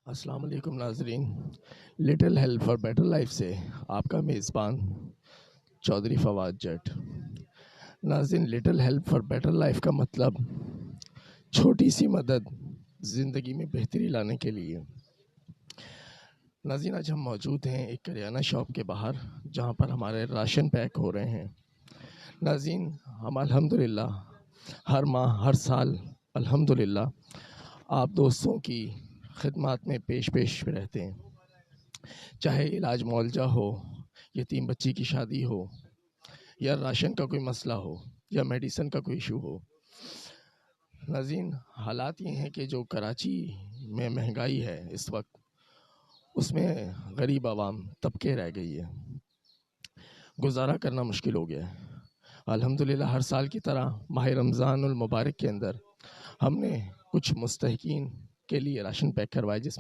السلام علیکم ناظرین، little help for better life سے آپ کا میزبان چودھری فواد جٹ۔ ناظرین، little help for better life کا مطلب چھوٹی سی مدد زندگی میں بہتری لانے کے لیے۔ ناظرین، آج ہم موجود ہیں ایک کریانہ شاپ کے باہر جہاں پر ہمارے راشن پیک ہو رہے ہیں۔ ناظرین، ہم الحمدللہ ہر ماہ ہر سال الحمدللہ آپ دوستوں کی خدمات میں پیش رہتے ہیں، چاہے علاج معالجہ ہو، یتیم بچی کی شادی ہو، یا راشن کا کوئی مسئلہ ہو، یا میڈیسن کا کوئی ایشو ہو۔ ناظرین، حالات یہ ہیں کہ جو کراچی میں مہنگائی ہے اس وقت، اس میں غریب عوام طبقے رہ گئی ہے، گزارا کرنا مشکل ہو گیا ہے۔ الحمدللہ ہر سال کی طرح ماہ رمضان المبارک کے اندر ہم نے کچھ مستحقین کے لیے راشن پیک کروائے، جس